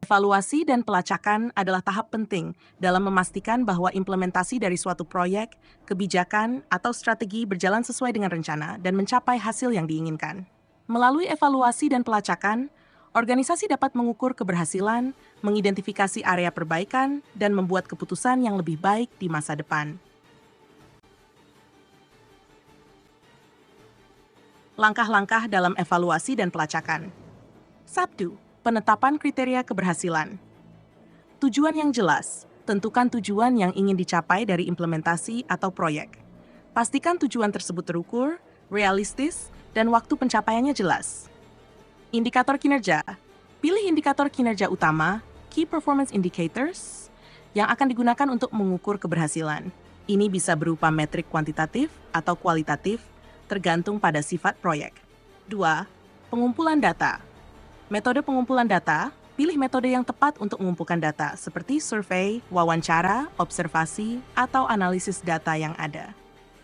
Evaluasi dan pelacakan adalah tahap penting dalam memastikan bahwa implementasi dari suatu proyek, kebijakan, atau strategi berjalan sesuai dengan rencana dan mencapai hasil yang diinginkan. Melalui evaluasi dan pelacakan, organisasi dapat mengukur keberhasilan, mengidentifikasi area perbaikan, dan membuat keputusan yang lebih baik di masa depan. Langkah-langkah dalam evaluasi dan pelacakan. 1. Penetapan kriteria keberhasilan. Tujuan yang jelas. Tentukan tujuan yang ingin dicapai dari implementasi atau proyek. Pastikan tujuan tersebut terukur, realistis, dan waktu pencapaiannya jelas. Indikator kinerja. Pilih indikator kinerja utama, Key Performance Indicators, yang akan digunakan untuk mengukur keberhasilan. Ini bisa berupa metrik kuantitatif atau kualitatif, tergantung pada sifat proyek. 2. Pengumpulan data. Metode pengumpulan data, pilih metode yang tepat untuk mengumpulkan data, seperti survei, wawancara, observasi, atau analisis data yang ada.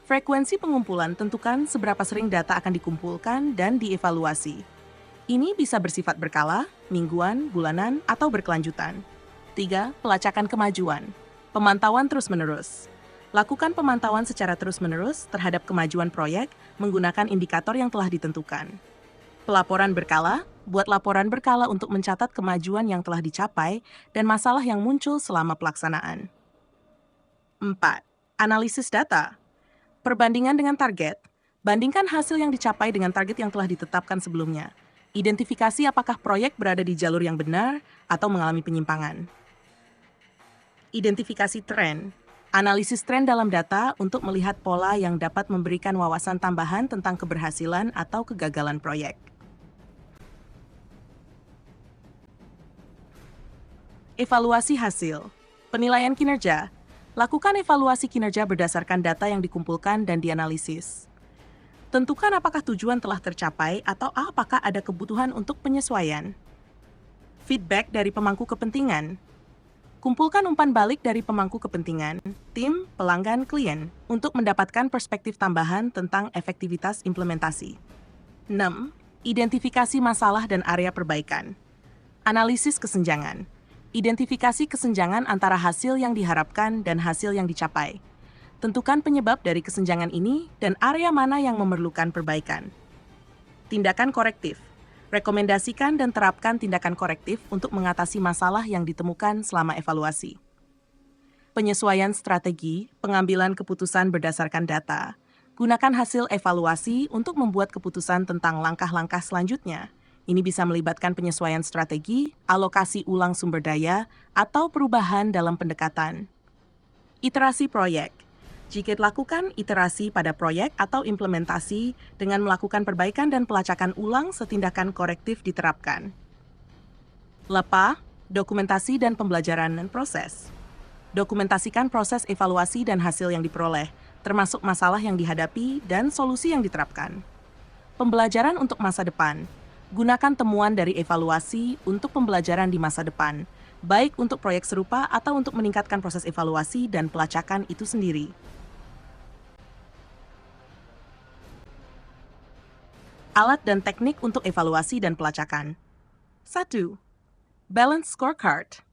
Frekuensi pengumpulan tentukan seberapa sering data akan dikumpulkan dan dievaluasi. Ini bisa bersifat berkala, mingguan, bulanan, atau berkelanjutan. 3. Pelacakan kemajuan. Pemantauan terus-menerus. Lakukan pemantauan secara terus-menerus terhadap kemajuan proyek menggunakan indikator yang telah ditentukan. Pelaporan berkala. Buat laporan berkala untuk mencatat kemajuan yang telah dicapai dan masalah yang muncul selama pelaksanaan. 4. Analisis data. Perbandingan dengan target. Bandingkan hasil yang dicapai dengan target yang telah ditetapkan sebelumnya. Identifikasi apakah proyek berada di jalur yang benar atau mengalami penyimpangan. Identifikasi tren. Analisis tren dalam data untuk melihat pola yang dapat memberikan wawasan tambahan tentang keberhasilan atau kegagalan proyek. Evaluasi hasil. Penilaian kinerja. Lakukan evaluasi kinerja berdasarkan data yang dikumpulkan dan dianalisis. Tentukan apakah tujuan telah tercapai atau apakah ada kebutuhan untuk penyesuaian. Feedback dari pemangku kepentingan. Kumpulkan umpan balik dari pemangku kepentingan, tim, pelanggan, klien, untuk mendapatkan perspektif tambahan tentang efektivitas implementasi. 6. Identifikasi masalah dan area perbaikan. Analisis kesenjangan. Identifikasi kesenjangan antara hasil yang diharapkan dan hasil yang dicapai. Tentukan penyebab dari kesenjangan ini dan area mana yang memerlukan perbaikan. Tindakan korektif. Rekomendasikan dan terapkan tindakan korektif untuk mengatasi masalah yang ditemukan selama evaluasi. Penyesuaian strategi, pengambilan keputusan berdasarkan data. Gunakan hasil evaluasi untuk membuat keputusan tentang langkah-langkah selanjutnya. Ini bisa melibatkan penyesuaian strategi, alokasi ulang sumber daya, atau perubahan dalam pendekatan. Iterasi proyek. Jika dilakukan iterasi pada proyek atau implementasi dengan melakukan perbaikan dan pelacakan ulang, setindakan korektif diterapkan. LEPA, dokumentasi dan pembelajaran dan proses. Dokumentasikan proses evaluasi dan hasil yang diperoleh, termasuk masalah yang dihadapi dan solusi yang diterapkan. Pembelajaran untuk masa depan. Gunakan temuan dari evaluasi untuk pembelajaran di masa depan, baik untuk proyek serupa atau untuk meningkatkan proses evaluasi dan pelacakan itu sendiri. Alat dan teknik untuk evaluasi dan pelacakan. 1. Balance Scorecard.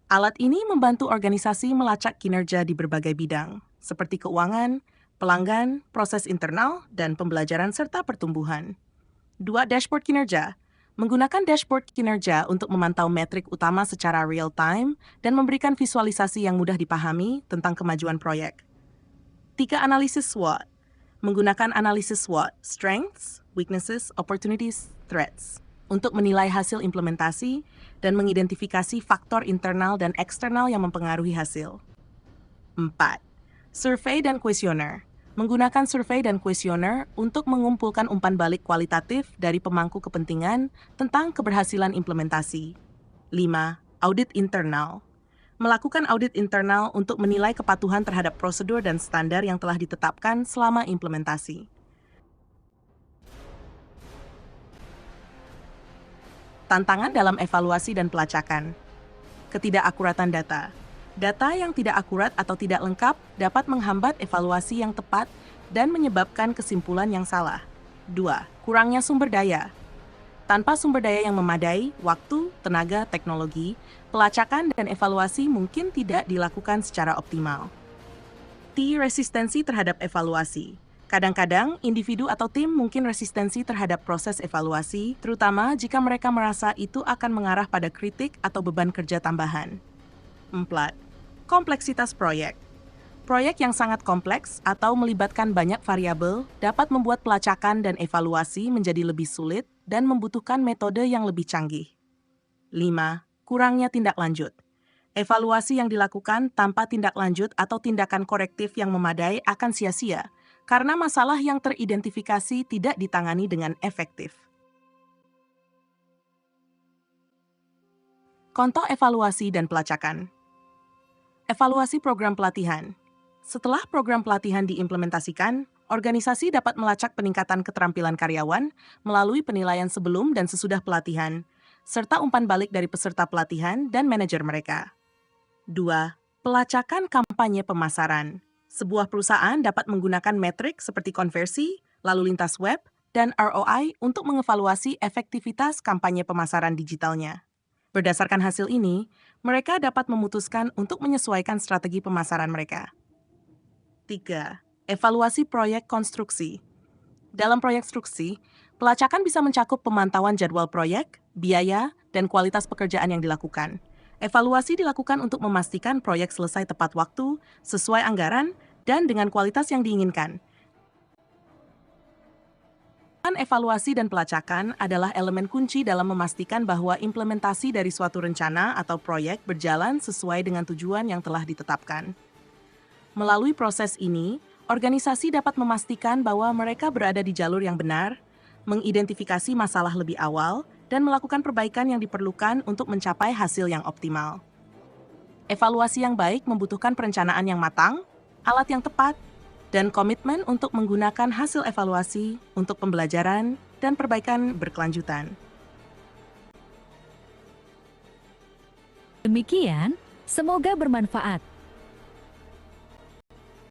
Alat ini membantu organisasi melacak kinerja di berbagai bidang, seperti keuangan, pelanggan, proses internal, dan pembelajaran serta pertumbuhan. 2. Dashboard kinerja. Menggunakan dashboard kinerja untuk memantau metrik utama secara real-time dan memberikan visualisasi yang mudah dipahami tentang kemajuan proyek. 3. Analisis SWOT. Menggunakan analisis SWOT, Strengths, Weaknesses, Opportunities, Threats, untuk menilai hasil implementasi dan mengidentifikasi faktor internal dan eksternal yang mempengaruhi hasil. 4. Survei dan kuesioner. Menggunakan survei dan kuesioner untuk mengumpulkan umpan balik kualitatif dari pemangku kepentingan tentang keberhasilan implementasi. 5. Audit internal. Melakukan audit internal untuk menilai kepatuhan terhadap prosedur dan standar yang telah ditetapkan selama implementasi. Tantangan dalam evaluasi dan pelacakan. Ketidakakuratan data. Data yang tidak akurat atau tidak lengkap dapat menghambat evaluasi yang tepat dan menyebabkan kesimpulan yang salah. 2. Kurangnya sumber daya. Tanpa sumber daya yang memadai, waktu, tenaga, teknologi, pelacakan dan evaluasi mungkin tidak dilakukan secara optimal. T. Resistensi terhadap evaluasi. Kadang-kadang, individu atau tim mungkin resistensi terhadap proses evaluasi, terutama jika mereka merasa itu akan mengarah pada kritik atau beban kerja tambahan. 4. Kompleksitas proyek. Proyek yang sangat kompleks atau melibatkan banyak variabel dapat membuat pelacakan dan evaluasi menjadi lebih sulit dan membutuhkan metode yang lebih canggih. 5. Kurangnya tindak lanjut. Evaluasi yang dilakukan tanpa tindak lanjut atau tindakan korektif yang memadai akan sia-sia karena masalah yang teridentifikasi tidak ditangani dengan efektif. Contoh evaluasi dan pelacakan. Evaluasi program pelatihan. Setelah program pelatihan diimplementasikan, organisasi dapat melacak peningkatan keterampilan karyawan melalui penilaian sebelum dan sesudah pelatihan, serta umpan balik dari peserta pelatihan dan manajer mereka. 2. Pelacakan kampanye pemasaran. Sebuah perusahaan dapat menggunakan metrik seperti konversi, lalu lintas web, dan ROI untuk mengevaluasi efektivitas kampanye pemasaran digitalnya. Berdasarkan hasil ini, mereka dapat memutuskan untuk menyesuaikan strategi pemasaran mereka. 3. Evaluasi proyek konstruksi. Dalam proyek konstruksi, pelacakan bisa mencakup pemantauan jadwal proyek, biaya, dan kualitas pekerjaan yang dilakukan. Evaluasi dilakukan untuk memastikan proyek selesai tepat waktu, sesuai anggaran, dan dengan kualitas yang diinginkan. Evaluasi dan pelacakan adalah elemen kunci dalam memastikan bahwa implementasi dari suatu rencana atau proyek berjalan sesuai dengan tujuan yang telah ditetapkan. Melalui proses ini, organisasi dapat memastikan bahwa mereka berada di jalur yang benar, mengidentifikasi masalah lebih awal, dan melakukan perbaikan yang diperlukan untuk mencapai hasil yang optimal. Evaluasi yang baik membutuhkan perencanaan yang matang, alat yang tepat, dan komitmen untuk menggunakan hasil evaluasi untuk pembelajaran dan perbaikan berkelanjutan. Demikian, semoga bermanfaat.